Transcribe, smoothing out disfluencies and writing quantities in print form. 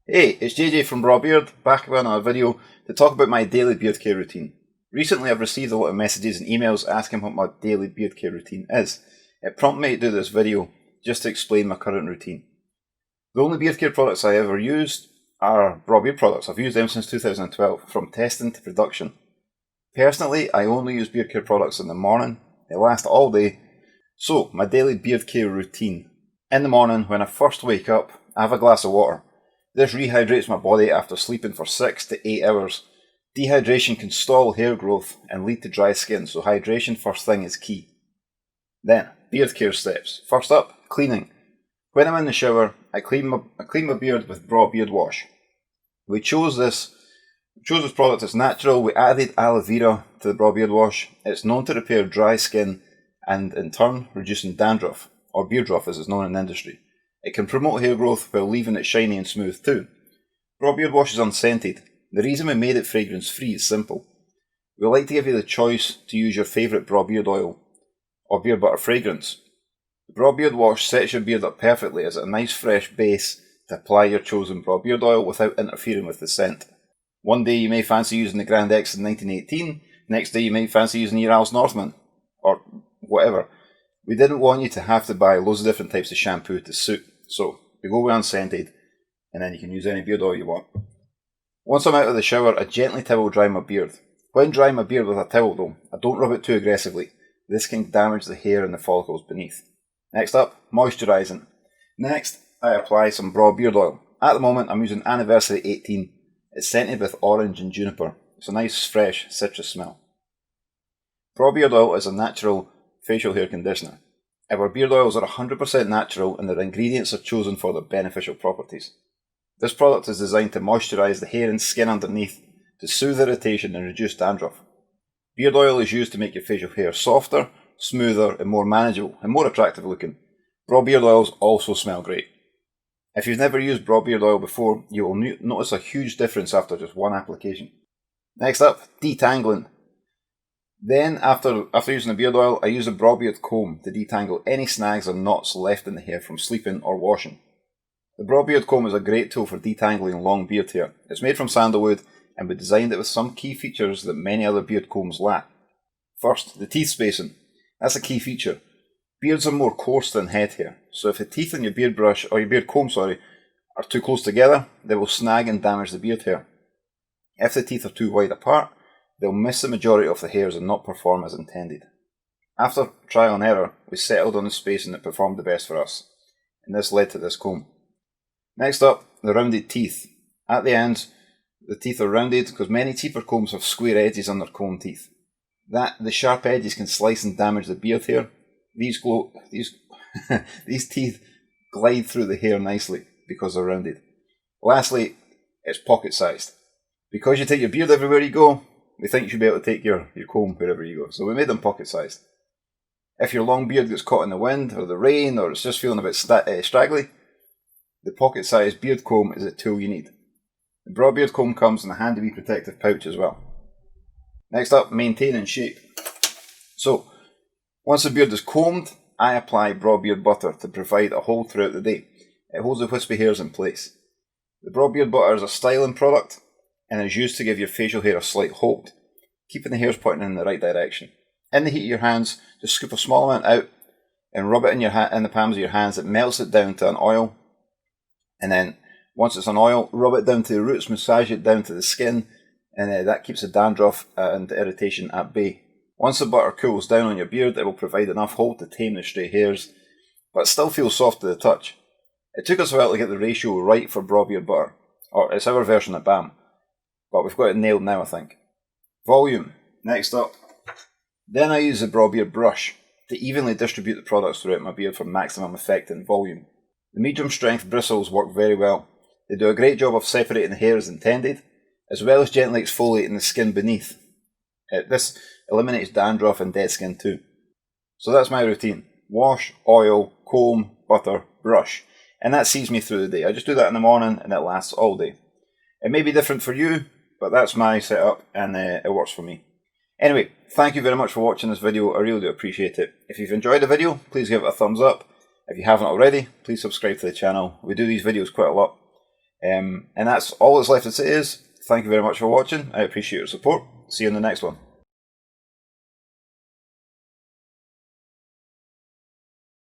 Hey, it's JJ from BrawBeard, back with another video to talk about my daily beard care routine. Recently I've received a lot of messages and emails asking what my daily beard care routine is. It prompted me to do this video just to explain my current routine. The only beard care products I ever used are BrawBeard products. I've used them since 2012, from testing to production. Personally, I only use beard care products in the morning. They last all day. So, my daily beard care routine. In the morning, when I first wake up, I have a glass of water. This rehydrates my body after sleeping for 6 to 8 hours. Dehydration can stall hair growth and lead to dry skin, so hydration first thing is key. Then, beard care steps. First up, cleaning. When I'm in the shower, I clean my beard with BrawBeard wash. We chose this product. It's natural. We added aloe vera to the BrawBeard wash. It's known to repair dry skin and in turn reducing dandruff, or beard rough as it's known in the industry. It can promote hair growth while leaving it shiny and smooth too. BrawBeard wash is unscented. The reason we made it fragrance free is simple. We like to give you the choice to use your favourite BrawBeard oil or beard butter fragrance. The BrawBeard wash sets your beard up perfectly as a nice fresh base to apply your chosen BrawBeard oil without interfering with the scent. One day you may fancy using the Grand X in 1918, next day you may fancy using your Al's Northman, or whatever. We didn't want you to have to buy loads of different types of shampoo to suit, so we go with unscented, and then you can use any beard oil you want. Once I'm out of the shower, I gently towel dry my beard. When drying my beard with a towel though, I don't rub it too aggressively. This can damage the hair and the follicles beneath. Next up, moisturising. Next, I apply some BrawBeard oil. At the moment, I'm using Anniversary 18. It's scented with orange and juniper. It's a nice, fresh citrus smell. BrawBeard oil is a natural facial hair conditioner. Our beard oils are 100% natural and their ingredients are chosen for their beneficial properties. This product is designed to moisturise the hair and skin underneath to soothe irritation and reduce dandruff. Beard oil is used to make your facial hair softer, smoother and more manageable and more attractive looking. BrawBeard oils also smell great. If you've never used BrawBeard oil before, you will notice a huge difference after just one application. Next up, detangling. Then, after using the beard oil, I use a BrawBeard comb to detangle any snags or knots left in the hair from sleeping or washing. The BrawBeard comb is a great tool for detangling long beard hair. It's made from sandalwood and we designed it with some key features that many other beard combs lack. First, the teeth spacing. That's a key feature. Beards are more coarse than head hair, so if the teeth in your beard brush, or your beard comb, are too close together, they will snag and damage the beard hair. If the teeth are too wide apart, they'll miss the majority of the hairs and not perform as intended. After trial and error, we settled on the spacing that performed the best for us, and this led to this comb. Next up, the rounded teeth. At the ends, the teeth are rounded because many cheaper combs have square edges on their comb teeth. The sharp edges can slice and damage the beard hair. These teeth glide through the hair nicely because they're rounded. Lastly, it's pocket sized. Because you take your beard everywhere you go, we think you should be able to take your comb wherever you go. So we made them pocket sized. If your long beard gets caught in the wind or the rain or it's just feeling a bit straggly, the pocket sized beard comb is a tool you need. The BrawBeard comb comes in a handy wee protective pouch as well. Next up, maintaining shape. So, once the beard is combed, I apply BrawBeard butter to provide a hold throughout the day. It holds the wispy hairs in place. The BrawBeard butter is a styling product and is used to give your facial hair a slight hold, keeping the hairs pointing in the right direction. In the heat of your hands, just scoop a small amount out and rub it in the palms of your hands. It melts it down to an oil, and then once it's an oil, rub it down to the roots, massage it down to the skin, and that keeps the dandruff and irritation at bay. Once the butter cools down on your beard, it will provide enough hold to tame the stray hairs, but still feels soft to the touch. It took us a while to get the ratio right for BrawBeard butter, or it's our version of BAM, but we've got it nailed now I think. Volume, next up. Then I use the BrawBeard brush to evenly distribute the products throughout my beard for maximum effect and volume. The medium strength bristles work very well. They do a great job of separating the hair as intended, as well as gently exfoliating the skin beneath. This eliminates dandruff and dead skin too. So that's my routine. Wash, oil, comb, butter, brush. And that sees me through the day. I just do that in the morning and it lasts all day. It may be different for you, but that's my setup and it works for me. Anyway, thank you very much for watching this video. I really do appreciate it. If you've enjoyed the video, please give it a thumbs up. If you haven't already, please subscribe to the channel. We do these videos quite a lot. And that's all that's left to say is, thank you very much for watching. I appreciate your support. See you in the next one.